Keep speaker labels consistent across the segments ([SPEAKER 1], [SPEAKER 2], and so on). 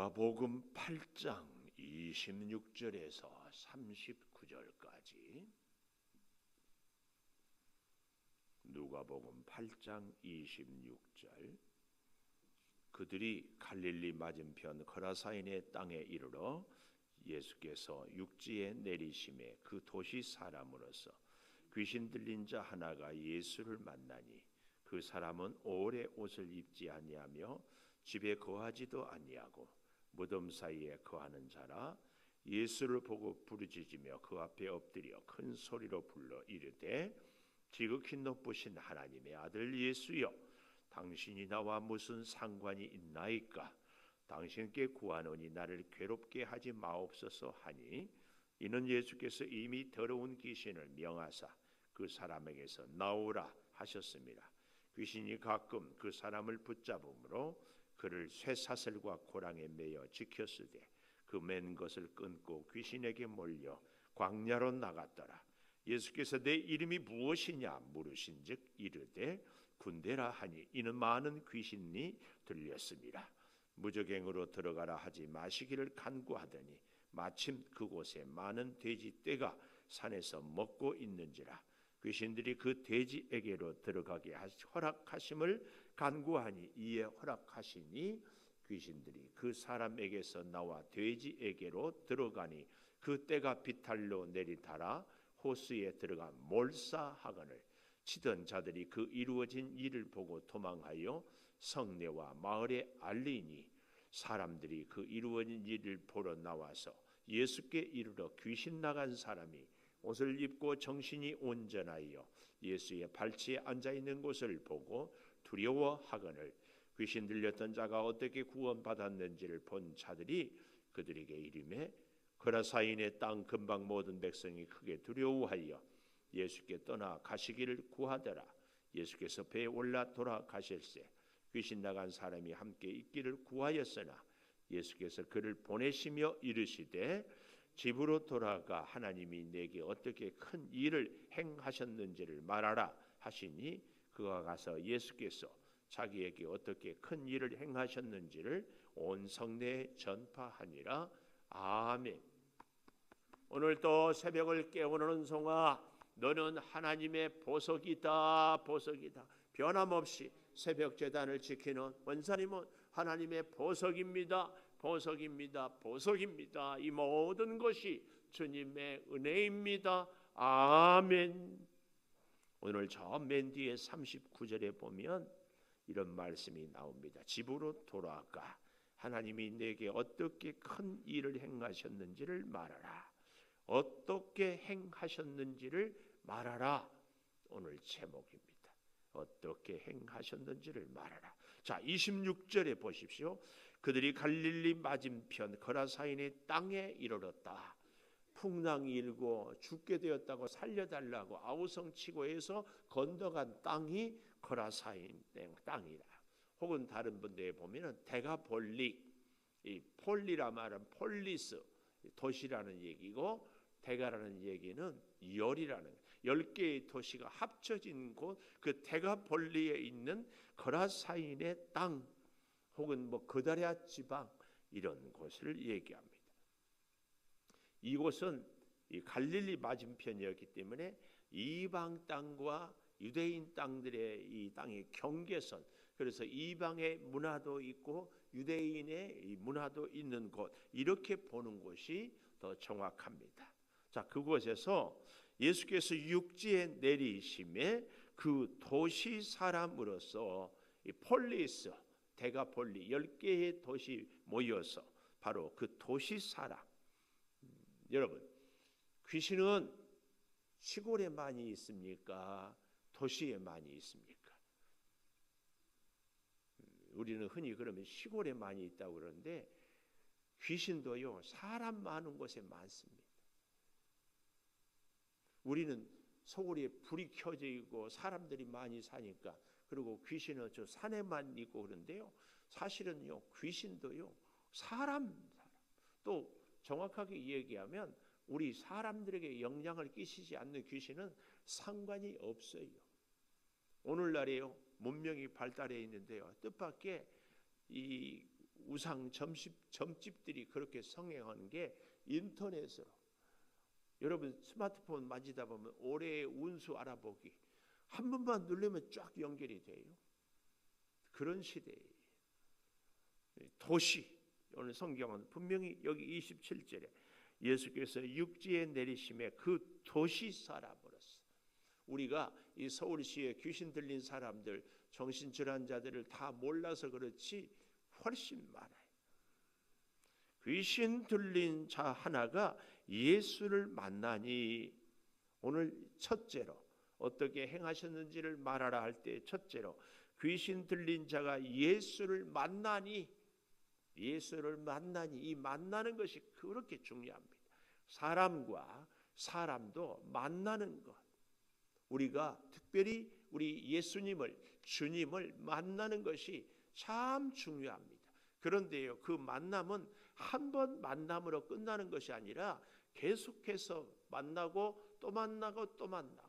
[SPEAKER 1] 누가복음 8장 26절에서 39절까지 누가복음 8장 26절 그들이 갈릴리 맞은편 거라사인의 땅에 이르러 예수께서 육지에 내리심에 그 도시 사람으로서 귀신 들린 자 하나가 예수를 만나니 그 사람은 오래 옷을 입지 아니하며 집에 거하지도 아니하고 무덤 사이에 거하는 자라. 예수를 보고 부르짖으며 그 앞에 엎드려 큰 소리로 불러 이르되 지극히 높으신 하나님의 아들 예수여, 당신이 나와 무슨 상관이 있나이까? 당신께 구하노니 나를 괴롭게 하지 마옵소서 하니, 이는 예수께서 이미 더러운 귀신을 명하사 그 사람에게서 나오라 하셨습니다. 귀신이 가끔 그 사람을 붙잡음으로 그를 쇠사슬과 고랑에 매어 지켰으되 그 맨 것을 끊고 귀신에게 몰려 광야로 나갔더라. 예수께서 내 이름이 무엇이냐 물으신즉 이르되 군대라 하니, 이는 많은 귀신이 들렸습니다. 무저갱으로 들어가라 하지 마시기를 간구하더니 마침 그곳에 많은 돼지떼가 산에서 먹고 있는지라. 귀신들이 그 돼지에게로 들어가게 허락하심을 간구하니 이에 허락하시니 귀신들이 그 사람에게서 나와 돼지에게로 들어가니 그 떼가 비탈로 내리달아 호수에 들어가 몰사하거늘 치던 자들이 그 이루어진 일을 보고 도망하여 성내와 마을에 알리니, 사람들이 그 이루어진 일을 보러 나와서 예수께 이르러 귀신 나간 사람이 옷을 입고 정신이 온전하여 예수의 발치에 앉아 있는 곳을 보고 두려워하거늘 귀신 들렸던 자가 어떻게 구원받았는지를 본 자들이 그들에게 이르매, 거라사인의 땅 근방 모든 백성이 크게 두려워하여 예수께 떠나 가시기를 구하더라. 예수께서 배에 올라 돌아가실새 귀신 나간 사람이 함께 있기를 구하였으나 예수께서 그를 보내시며 이르시되 집으로 돌아가 하나님이 내게 어떻게 큰 일을 행하셨는지를 말하라 하시니, 그가 가서 예수께서 자기에게 어떻게 큰 일을 행하셨는지를 온 성내에 전파하니라. 아멘. 오늘 또 새벽을 깨우는 성아, 너는 하나님의 보석이다. 보석이다. 변함없이 새벽 제단을 지키는 원사님은 하나님의 보석입니다. 보석입니다. 보석입니다. 이 모든 것이 주님의 은혜입니다. 아멘. 오늘 저 맨 뒤에 39절에 보면 이런 말씀이 나옵니다. 집으로 돌아가 하나님이 내게 어떻게 큰 일을 행하셨는지를 말하라. 어떻게 행하셨는지를 말하라. 오늘 제목입니다. 어떻게 행하셨는지를 말하라. 자, 26절에 보십시오. 그들이 갈릴리 맞은편 거라사인의 땅에 이르렀다. 풍랑이 일고 죽게 되었다고 살려달라고 아우성치고 해서 건너간 땅이 거라사인 땅이라. 혹은 다른 분들에 보면은 데가폴리, 이 폴리라 말은 폴리스, 도시라는 얘기고, 데가라는 얘기는 열이라는, 10개의 도시가 합쳐진 곳, 그 데가폴리에 있는 거라사인의 땅, 혹은 뭐 그다랴 지방, 이런 곳을 얘기합니다. 이곳은 이 갈릴리 맞은편이었기 때문에 이방 땅과 유대인 땅들의 이 땅의 경계선, 그래서 이방의 문화도 있고 유대인의 이 문화도 있는 곳, 이렇게 보는 곳이 더 정확합니다. 자, 그곳에서 예수께서 육지에 내리심에 그 도시 사람으로서 이 폴리스, 데가폴리 10개의 도시 모여서 바로 그 도시 사람. 여러분, 귀신은 시골에 많이 있습니까? 도시에 많이 있습니까? 우리는 흔히 그러면 시골에 많이 있다고 그러는데 귀신도요, 사람 많은 곳에 많습니다. 우리는 서울에 불이 켜져 있고 사람들이 많이 사니까, 그리고 귀신은 저 산에만 있고 그런데요, 사실은요 귀신도요 사람 또 정확하게 얘기하면 우리 사람들에게 영향을 끼치지 않는 귀신은 상관이 없어요. 오늘날에요 문명이 발달해 있는데요, 뜻밖의 이 우상 점집들이 그렇게 성행하는 게 인터넷으로, 여러분 스마트폰 만지다 보면 올해의 운수 알아보기 한 번만 누르면 쫙 연결이 돼요. 그런 시대예요. 도시, 오늘 성경은 분명히 여기 27절에 예수께서 육지에 내리심에 그 도시 살아버렸어. 우리가 이 서울시에 귀신 들린 사람들, 정신질환자들을 다 몰라서 그렇지 훨씬 많아요. 귀신 들린 자 하나가 예수를 만나니, 오늘 첫째로 어떻게 행하셨는지를 말하라 할 때 첫째로 귀신 들린 자가 예수를 만나니, 예수를 만나니, 이 만나는 것이 그렇게 중요합니다. 사람과 사람도 만나는 것, 우리가 특별히 우리 예수님을, 주님을 만나는 것이 참 중요합니다. 그런데요, 그 만남은 한 번 만남으로 끝나는 것이 아니라 계속해서 만나고 또 만나고 또 만나고,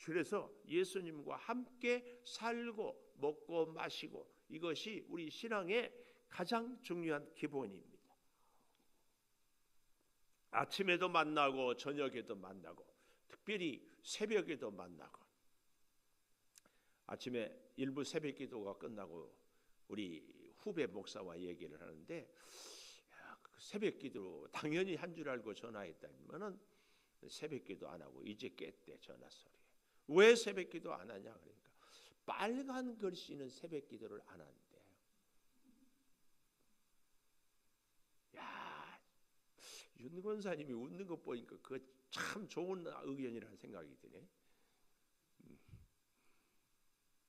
[SPEAKER 1] 그래서 예수님과 함께 살고 먹고 마시고, 이것이 우리 신앙의 가장 중요한 기본입니다. 아침에도 만나고 저녁에도 만나고 특별히 새벽에도 만나고, 아침에 일부 새벽 기도가 끝나고 우리 후배 목사와 얘기를 하는데, 새벽 기도 당연히 한 줄 알고 전화했다면은 새벽 기도 안 하고 이제 깼대, 전화 소리에. 왜 새벽 기도 안 하냐 그러니까 빨간 글씨는 새벽 기도를 안 한대. 야, 윤 권사님이 웃는 거 보니까 그거 참 좋은 의견이라는 생각이 드네.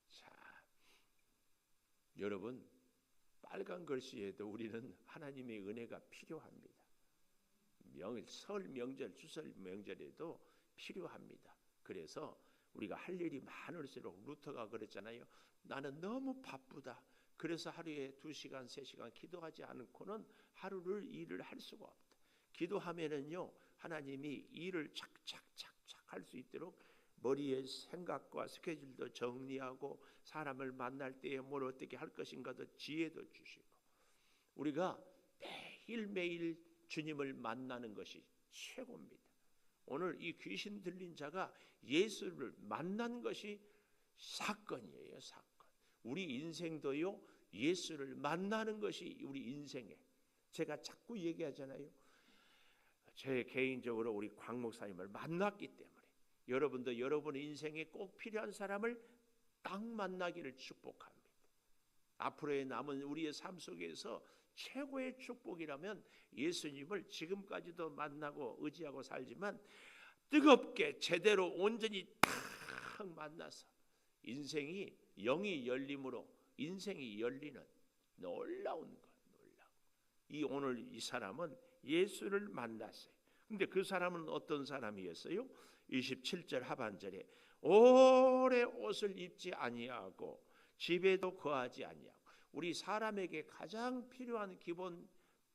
[SPEAKER 1] 자, 여러분, 빨간 글씨에도 우리는 하나님의 은혜가 필요합니다. 설 명절, 추설 명절에도 필요합니다. 그래서 우리가 할 일이 많을수록, 루터가 그랬잖아요. 나는 너무 바쁘다. 그래서 하루에 2시간, 3시간 기도하지 않고는 하루를 일을 할 수가 없다. 기도하면은요, 하나님이 일을 착착착착 할 수 있도록 머리의 생각과 스케줄도 정리하고, 사람을 만날 때에 뭘 어떻게 할 것인가도 지혜도 주시고, 우리가 매일매일 주님을 만나는 것이 최고입니다. 오늘 이 귀신 들린 자가 예수를 만난 것이 사건이에요, 사건. 우리 인생도요, 예수를 만나는 것이 우리 인생에, 제가 자꾸 얘기하잖아요. 제 개인적으로 우리 광 목사님을 만났기 때문에 여러분도 여러분의 인생에 꼭 필요한 사람을 딱 만나기를 축복합니다. 앞으로의 남은 우리의 삶 속에서 최고의 축복이라면 예수님을 지금까지도 만나고 의지하고 살지만 뜨겁게 제대로 온전히 딱 만나서 인생이, 영이 열림으로 인생이 열리는 놀라운 것, 놀라운. 오늘 이 사람은 예수를 만났어요. 근데 그 사람은 어떤 사람이었어요? 27절 하반절에 오래 옷을 입지 아니하고 집에도 거하지 아니하고. 우리 사람에게 가장 필요한 기본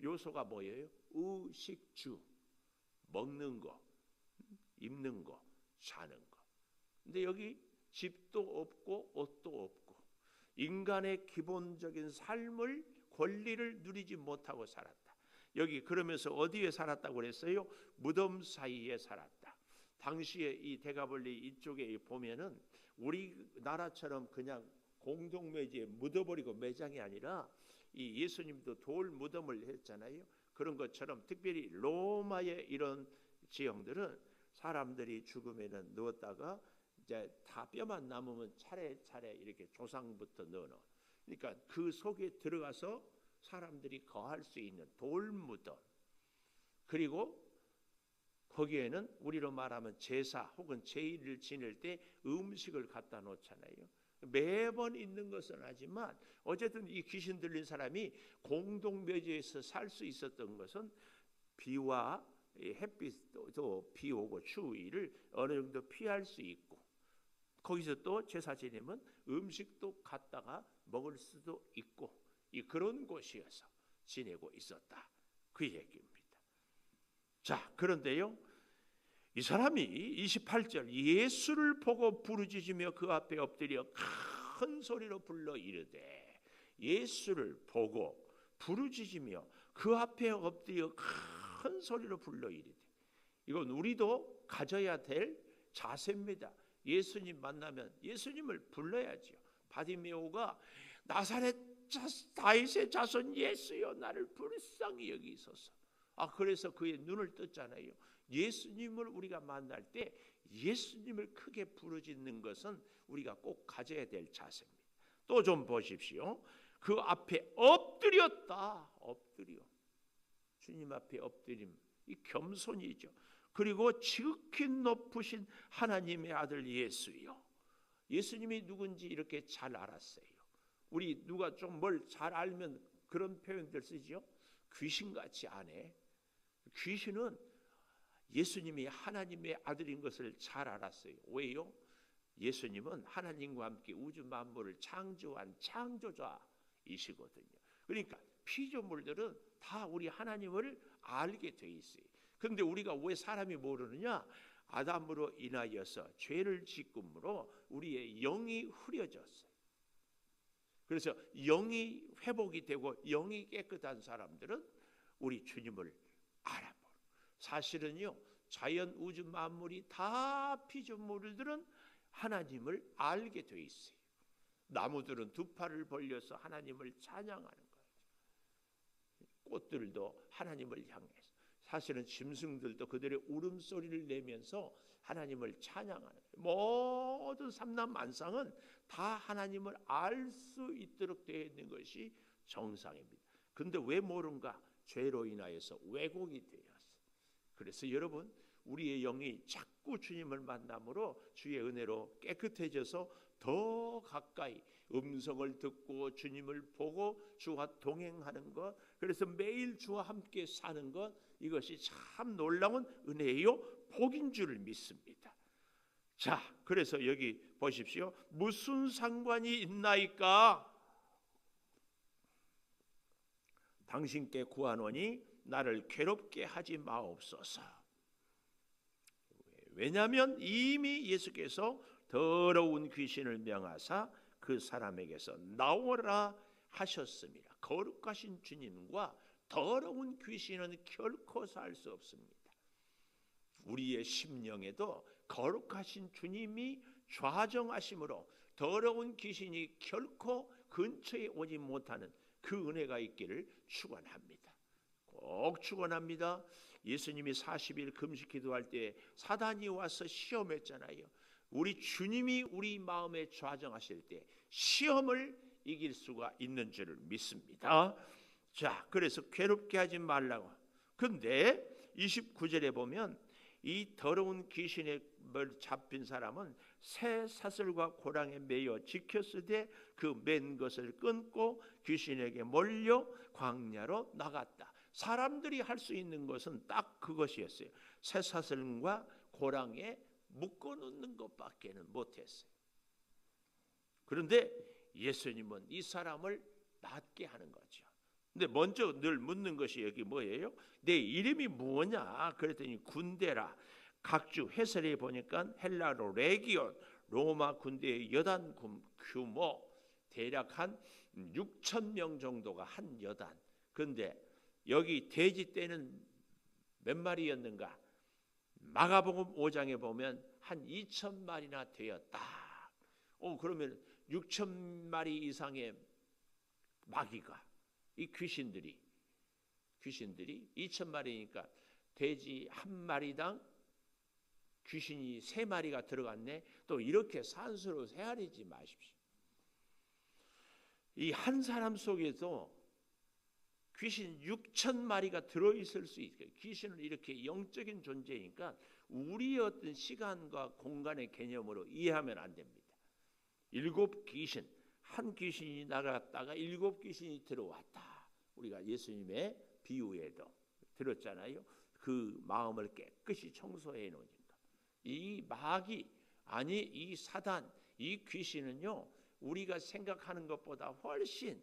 [SPEAKER 1] 요소가 뭐예요? 의식주, 먹는 거, 입는 거, 자는 거. 근데 여기 집도 없고 옷도 없고 인간의 기본적인 삶을, 권리를 누리지 못하고 살았다. 여기 그러면서 어디에 살았다고 그랬어요? 무덤 사이에 살았다. 당시에 이 대가벌리 이쪽에 보면은 우리나라처럼 그냥 공동묘지에 묻어버리고 매장이 아니라, 이 예수님도 돌 무덤을 했잖아요. 그런 것처럼 특별히 로마의 이런 지형들은 사람들이 죽으면은 넣었다가 이제 다 뼈만 남으면 차례차례 이렇게 조상부터 넣어놓은, 그러니까 그 속에 들어가서 사람들이 거할 수 있는 돌 무덤. 그리고 거기에는 우리로 말하면 제사 혹은 제일을 지낼 때 음식을 갖다 놓잖아요. 매번 있는 것은 하지만 어쨌든 이 귀신 들린 사람이 공동묘지에서 살 수 있었던 것은 비와 햇빛도 비 오고 추위를 어느 정도 피할 수 있고, 거기서 또 제사 지내면 음식도 갖다가 먹을 수도 있고, 그런 곳이어서 지내고 있었다, 그 얘기입니다. 자, 그런데요, 이 사람이 28절 예수를 보고 부르짖으며 그 앞에 엎드려 큰 소리로 불러 이르되, 예수를 보고 부르짖으며 그 앞에 엎드려 큰 소리로 불러 이르되. 이건 우리도 가져야 될 자세입니다. 예수님 만나면 예수님을 불러야지요. 바디메오가 나사렛 다윗의 자손 예수여 나를 불쌍히 여기소서. 그래서 그의 눈을 떴잖아요. 예수님을 우리가 만날 때 예수님을 크게 부르짖는 것은 우리가 꼭 가져야 될 자세입니다. 또 좀 보십시오. 그 앞에 엎드렸다. 엎드려. 주님 앞에 엎드림. 이 겸손이죠. 그리고 지극히 높으신 하나님의 아들 예수요. 예수님이 누군지 이렇게 잘 알았어요. 우리 누가 좀 뭘 잘 알면 그런 표현들 쓰지요. 귀신같이 안 해. 귀신은 예수님이 하나님의 아들인 것을 잘 알았어요. 왜요? 예수님은 하나님과 함께 우주 만물을 창조한 창조자이시거든요. 그러니까 피조물들은 다 우리 하나님을 알게 돼 있어요. 그런데 우리가 왜 사람이 모르느냐? 아담으로 인하여서 죄를 짓음으로 우리의 영이 흐려졌어요. 그래서 영이 회복이 되고 영이 깨끗한 사람들은 우리 주님을 알아버려. 사실은요, 자연 우주 만물이 다 피조물들은 하나님을 알게 돼 있어요. 나무들은 두 팔을 벌려서 하나님을 찬양하는 거예요. 꽃들도 하나님을 향해서. 사실은 짐승들도 그들의 울음소리를 내면서 하나님을 찬양하는 거예요. 모든 삼라만상은 다 하나님을 알 수 있도록 되어 있는 것이 정상입니다. 그런데 왜 모른가? 죄로 인하여서 왜곡이 되었어요. 그래서 여러분, 우리의 영이 자꾸 주님을 만남으로 주의 은혜로 깨끗해져서 더 가까이 음성을 듣고 주님을 보고 주와 동행하는 것, 그래서 매일 주와 함께 사는 것, 이것이 참 놀라운 은혜요 복인 줄 믿습니다. 자, 그래서 여기 보십시오. 무슨 상관이 있나이까? 당신께 구하노니 나를 괴롭게 하지 마옵소서. 왜냐하면 이미 예수께서 더러운 귀신을 명하사 그 사람에게서 나오라 하셨습니다. 거룩하신 주님과 더러운 귀신은 결코 살 수 없습니다. 우리의 심령에도 거룩하신 주님이 좌정하심으로 더러운 귀신이 결코 근처에 오지 못하는 그 은혜가 있기를 축원합니다. 꼭 축원합니다. 예수님이 40일 금식 기도할 때 사단이 와서 시험했잖아요. 우리 주님이 우리 마음에 좌정하실 때 시험을 이길 수가 있는 줄 믿습니다. 자, 그래서 괴롭게 하지 말라고. 근데 29절에 보면 이 더러운 귀신에 잡힌 사람은 새 사슬과 고랑에 매여 지켰으되 그 맨 것을 끊고 귀신에게 몰려 광야로 나갔다. 사람들이 할 수 있는 것은 딱 그것이었어요. 새 사슬과 고랑에 묶어놓는 것밖에는 못했어요. 그런데 예수님은 이 사람을 낫게 하는 거죠. 근데 먼저 늘 묻는 것이 여기 뭐예요? 내 이름이 뭐냐? 그랬더니 군대라. 각주 해설에 보니까 헬라로 레기온, 로마 군대의 여단 규모 대략 한 6천 명 정도가 한 여단. 그런데 여기 돼지 떼는 몇 마리였는가? 마가복음 5장에 보면 한 2천 마리나 되었다. 그러면 6천 마리 이상의 마귀가, 이 귀신들이 2천 마리니까 돼지 한 마리당 귀신이 3마리가 들어갔네. 또 이렇게 산수로 헤아리지 마십시오. 이 한 사람 속에도 귀신 6천 마리가 들어있을 수 있어요. 귀신은 이렇게 영적인 존재니까 우리의 어떤 시간과 공간의 개념으로 이해하면 안 됩니다. 7귀신, 한 귀신이 나갔다가 7귀신이 들어왔다. 우리가 예수님의 비유에도 들었잖아요. 그 마음을 깨끗이 청소해 놓으니까. 이 마귀, 아니 이 사단, 이 귀신은요, 우리가 생각하는 것보다 훨씬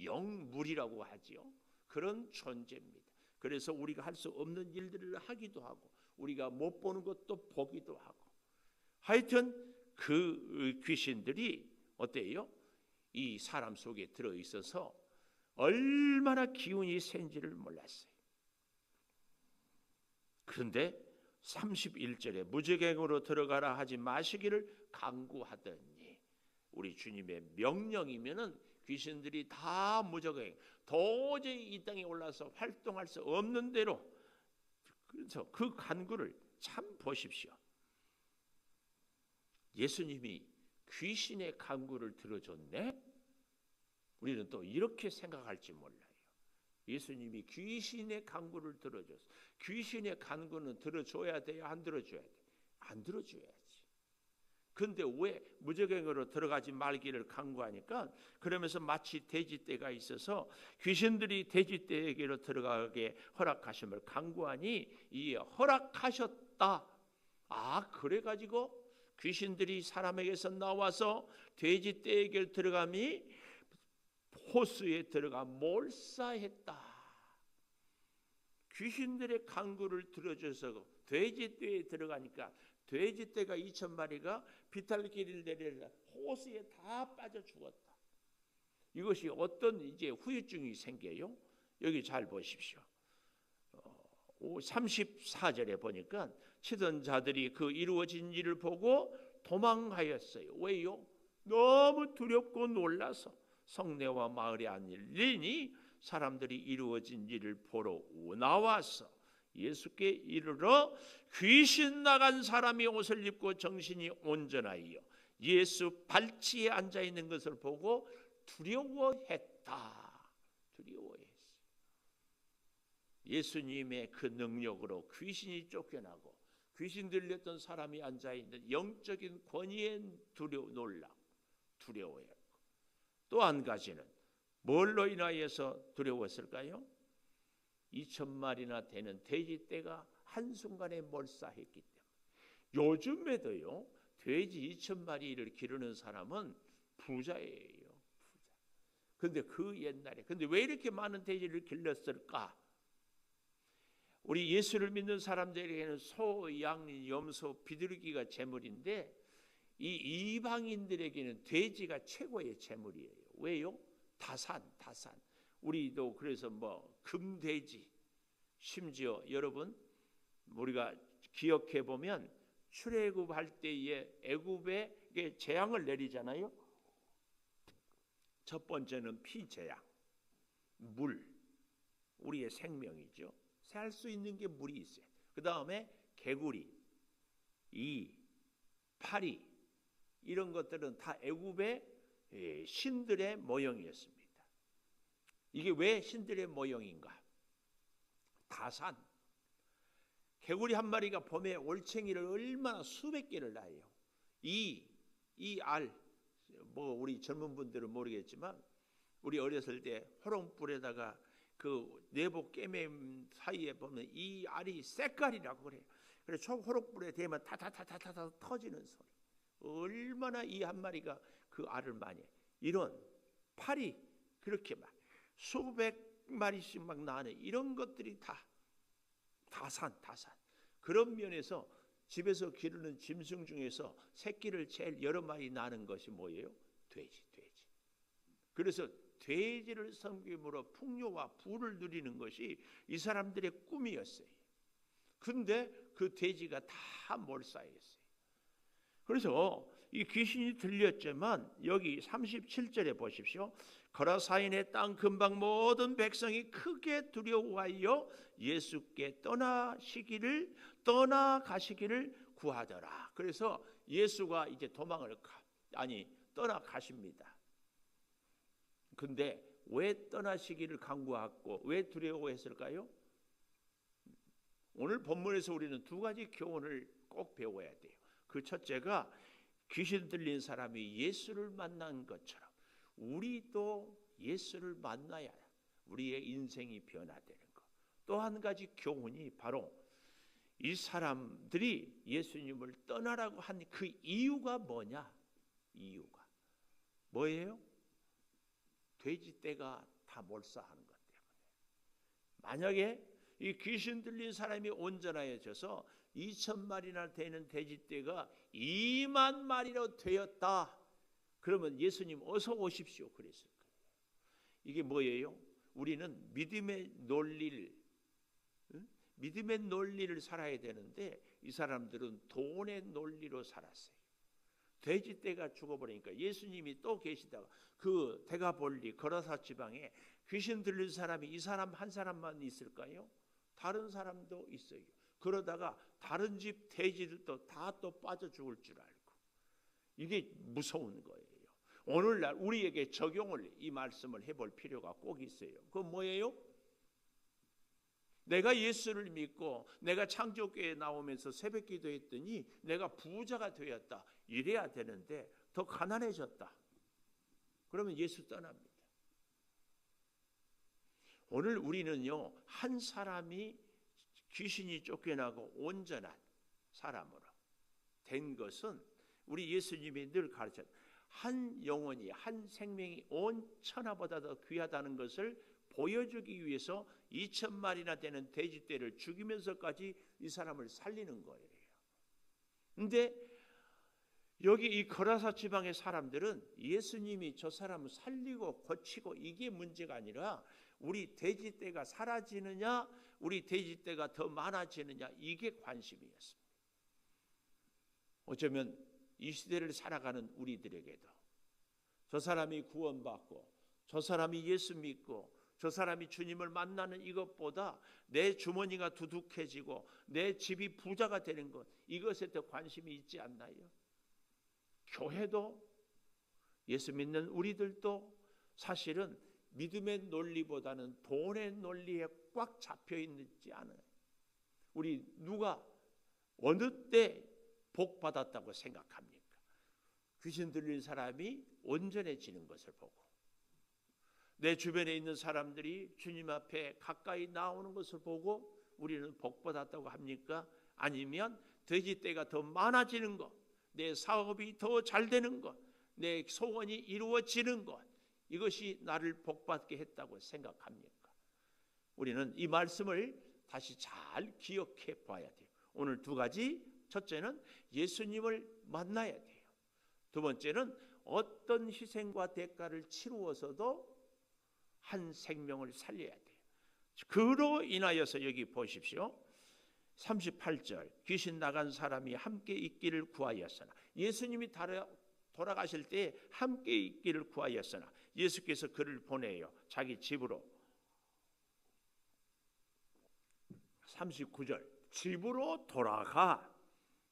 [SPEAKER 1] 영물이라고 하지요. 그런 존재입니다. 그래서 우리가 할 수 없는 일들을 하기도 하고 우리가 못 보는 것도 보기도 하고, 하여튼 그 귀신들이 어때요? 이 사람 속에 들어있어서 얼마나 기운이 센지를 몰랐어요. 그런데 31절에 무저갱으로 들어가라 하지 마시기를 간구하더니, 우리 주님의 명령이면은 귀신들이 다 무저갱, 도저히 이 땅에 올라서 활동할 수 없는 대로, 그래서 그 간구를 참 보십시오. 예수님이 귀신의 간구를 들어줬네? 우리는 또 이렇게 생각할지 몰라요. 예수님이 귀신의 간구를 들어줬어. 귀신의 간구는 들어줘야 돼요? 안 들어줘야 돼요? 안 들어줘야지. 근데 왜 무저갱으로 들어가지 말기를 간구하니까, 그러면서 마치 돼지떼가 있어서 귀신들이 돼지떼에게로 들어가게 허락하심을 간구하니 이 허락하셨다. 아, 그래가지고 귀신들이 사람에게서 나와서 돼지떼에게 들어감이 호수에 들어가 몰사했다. 귀신들의 간구를 들어줘서 돼지떼에 들어가니까 돼지떼가 2,000마리가 비탈길을 내리라 호수에 다 빠져 죽었다. 이것이 어떤 이제 후유증이 생겨요? 여기 잘 보십시오. 34절에 보니까 치던 자들이 그 이루어진 일을 보고 도망하였어요. 왜요? 너무 두렵고 놀라서 성내와 마을에 앉으리니 사람들이 이루어진 일을 보러 나와서 예수께 이르러 귀신 나간 사람이 옷을 입고 정신이 온전하여 예수 발치에 앉아 있는 것을 보고 두려워했다. 두려워했어요. 예수님의 그 능력으로 귀신이 쫓겨나고 귀신 들렸던 사람이 앉아 있는 영적인 권위에 두려워했고, 또 한 가지는 뭘로 인하여서 두려웠을까요? 2,000마리나 되는 돼지떼가 한순간에 몰사했기 때문에. 요즘에도요, 돼지 2,000마리를 기르는 사람은 부자예요. 부자. 근데 그 옛날에, 근데 왜 이렇게 많은 돼지를 길렀을까? 우리 예수를 믿는 사람들에게는 소, 양, 염소, 비둘기가 제물인데, 이 이방인들에게는 돼지가 최고의 제물이에요. 왜요? 다산. 우리도 그래서 뭐 금돼지, 심지어 여러분 우리가 기억해 보면 출애굽할 때에 애굽에 재앙을 내리잖아요. 첫 번째는 피재앙, 물, 우리의 생명이죠. 살 수 있는 게 물이 있어요. 그 다음에 개구리, 파리, 이런 것들은 다 애굽의 신들의 모형이었습니다. 이게 왜 신들의 모형인가? 다산. 개구리 한 마리가 봄에 올챙이를 얼마나 수백 개를 낳아요. 뭐 우리 젊은 분들은 모르겠지만 우리 어렸을 때 호롱불에다가 그 내복 깨맨 사이에 보면 이 알이 색깔이라고 그래요. 그래서 초 호롱불에 대면 타타타타타 터지는 소리. 얼마나 이 한 마리가 그 알을 많이 해. 이런 파리 그렇게 막 수백 마리씩 막 나는 이런 것들이 다 다산. 그런 면에서 집에서 기르는 짐승 중에서 새끼를 제일 여러 마리 낳는 것이 뭐예요? 돼지. 그래서 돼지를 섬김으로 풍요와 부를 누리는 것이 이 사람들의 꿈이었어요. 근데 그 돼지가 다 몰사했어요. 그래서 이 귀신이 들렸지만 여기 37절에 보십시오. 거라사인의 땅 근방 모든 백성이 크게 두려워하여 예수께 떠나가시기를 구하더라. 그래서 예수가 이제 떠나가십니다. 근데 왜 떠나시기를 간구하고 왜 두려워했을까요? 오늘 본문에서 우리는 두 가지 교훈을 꼭 배워야 돼요. 그 첫째가 귀신 들린 사람이 예수를 만난 것처럼 우리도 예수를 만나야 우리의 인생이 변화되는 것. 또 한 가지 교훈이 바로 이 사람들이 예수님을 떠나라고 한 그 이유가 뭐냐? 이유가 뭐예요? 돼지떼가 다 몰사하는 것 때문에. 만약에 이 귀신 들린 사람이 온전하여져서 2,000마리나 되는 돼지떼가 2만 마리로 되었다. 그러면 예수님 어서 오십시오 그랬을 거예요. 이게 뭐예요? 우리는 믿음의 논리를 살아야 되는데 이 사람들은 돈의 논리로 살았어요. 돼지떼가 죽어버리니까 예수님이 또 계시다가 그 데가볼리 거라사 지방에 귀신 들린 사람이 이 사람 한 사람만 있을까요? 다른 사람도 있어요. 그러다가 다른 집 돼지들도 다 또 빠져 죽을 줄 알고, 이게 무서운 거예요. 오늘날 우리에게 적용을 이 말씀을 해볼 필요가 꼭 있어요. 그건 뭐예요? 내가 예수를 믿고 내가 창조교회에 나오면서 새벽기도 했더니 내가 부자가 되었다, 이래야 되는데 더 가난해졌다, 그러면 예수 떠납니다. 오늘 우리는요, 한 사람이 귀신이 쫓겨나고 온전한 사람으로 된 것은 우리 예수님이 늘 가르쳤던 한 영혼이, 한 생명이 온 천하보다 더 귀하다는 것을 보여주기 위해서 2,000마리나 되는 돼지떼를 죽이면서까지 이 사람을 살리는 거예요. 근데 여기 이 거라사 지방의 사람들은 예수님이 저 사람을 살리고 고치고 이게 문제가 아니라 우리 돼지떼가 사라지느냐, 우리 돼지떼가 더 많아지느냐, 이게 관심이었습니다. 어쩌면 이 시대를 살아가는 우리들에게도 저 사람이 구원받고 저 사람이 예수 믿고 저 사람이 주님을 만나는 이것보다 내 주머니가 두둑해지고 내 집이 부자가 되는 것, 이것에 더 관심이 있지 않나요? 교회도 예수 믿는 우리들도 사실은 믿음의 논리보다는 돈의 논리에 꽉 잡혀 있지 않아요. 우리 누가 어느 때 복 받았다고 생각합니까? 귀신 들린 사람이 온전해지는 것을 보고, 내 주변에 있는 사람들이 주님 앞에 가까이 나오는 것을 보고 우리는 복 받았다고 합니까? 아니면 돼지떼가 더 많아지는 것, 내 사업이 더 잘 되는 것, 내 소원이 이루어지는 것, 이것이 나를 복받게 했다고 생각합니까? 우리는 이 말씀을 다시 잘 기억해 봐야 돼요. 오늘 두 가지, 첫째는 예수님을 만나야 돼요. 두 번째는 어떤 희생과 대가를 치루어서도 한 생명을 살려야 돼요. 그로 인하여서 여기 보십시오. 38절, 귀신 나간 사람이 함께 있기를 구하였으나, 예수님이 돌아가실 때 함께 있기를 구하였으나 예수께서 그를 보내요 자기 집으로. 39절, 집으로 돌아가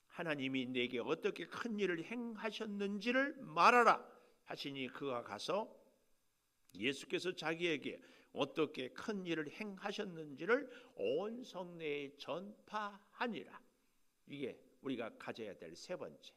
[SPEAKER 1] 하나님이 내게 어떻게 큰 일을 행하셨는지를 말하라 하시니 그가 가서 예수께서 자기에게 어떻게 큰 일을 행하셨는지를 온 성내에 전파하니라. 이게 우리가 가져야 될 세 번째.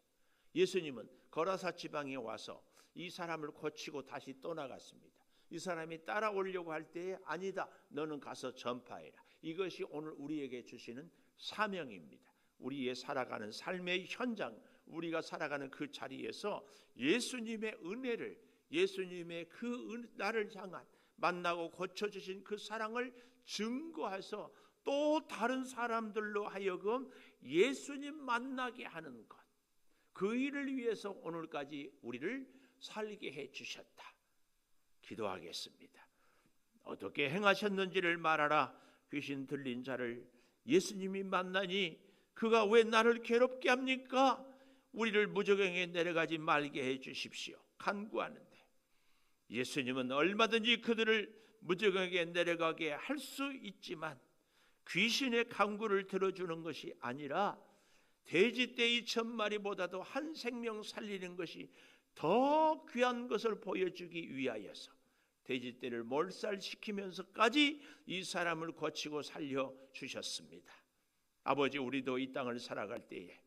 [SPEAKER 1] 예수님은 거라사 지방에 와서 이 사람을 고치고 다시 떠나갔습니다. 이 사람이 따라오려고 할 때에 아니다, 너는 가서 전파해라. 이것이 오늘 우리에게 주시는 사명입니다. 우리의 살아가는 삶의 현장, 우리가 살아가는 그 자리에서 예수님의 은혜를, 예수님의 그 나를 향한 만나고 고쳐주신 그 사랑을 증거해서 또 다른 사람들로 하여금 예수님 만나게 하는 것, 그 일을 위해서 오늘까지 우리를 살게 해주셨다. 기도하겠습니다. 어떻게 행하셨는지를 말하라. 귀신 들린 자를 예수님이 만나니 그가 왜 나를 괴롭게 합니까? 우리를 무저갱에 내려가지 말게 해주십시오. 간구하는데 예수님은 얼마든지 그들을 무저갱에 내려가게 할 수 있지만 귀신의 간구를 들어주는 것이 아니라 돼지떼 2,000마리보다도 한 생명 살리는 것이 더 귀한 것을 보여주기 위하여서 돼지떼를 몰살시키면서까지 이 사람을 고치고 살려주셨습니다. 아버지, 우리도 이 땅을 살아갈 때에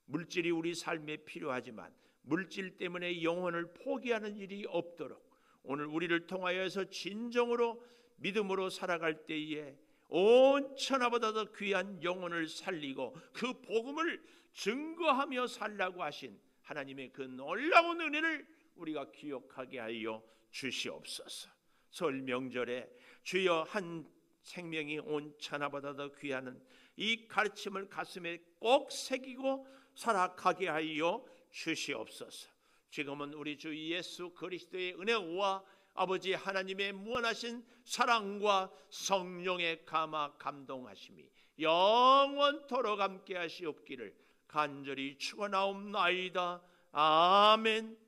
[SPEAKER 1] 물질이 우리 삶에 필요하지만 물질 때문에 영혼을 포기하는 일이 없도록 오늘 우리를 통하여서 진정으로 믿음으로 살아갈 때에 온 천하보다 더 귀한 영혼을 살리고 그 복음을 증거하며 살라고 하신 하나님의 그 놀라운 은혜를 우리가 기억하게 하여 주시옵소서. 설 명절에 주여 한 생명이 온 천하보다 더 귀한 이 가르침을 가슴에 꼭 새기고 살아가게 하여 주시옵소서. 지금은 우리 주 예수 그리스도의 은혜와 아버지 하나님의 무한하신 사랑과 성령의 감화 감동하심이 영원토록 함께 하시옵기를 간절히 축원하옵나이다. 아멘.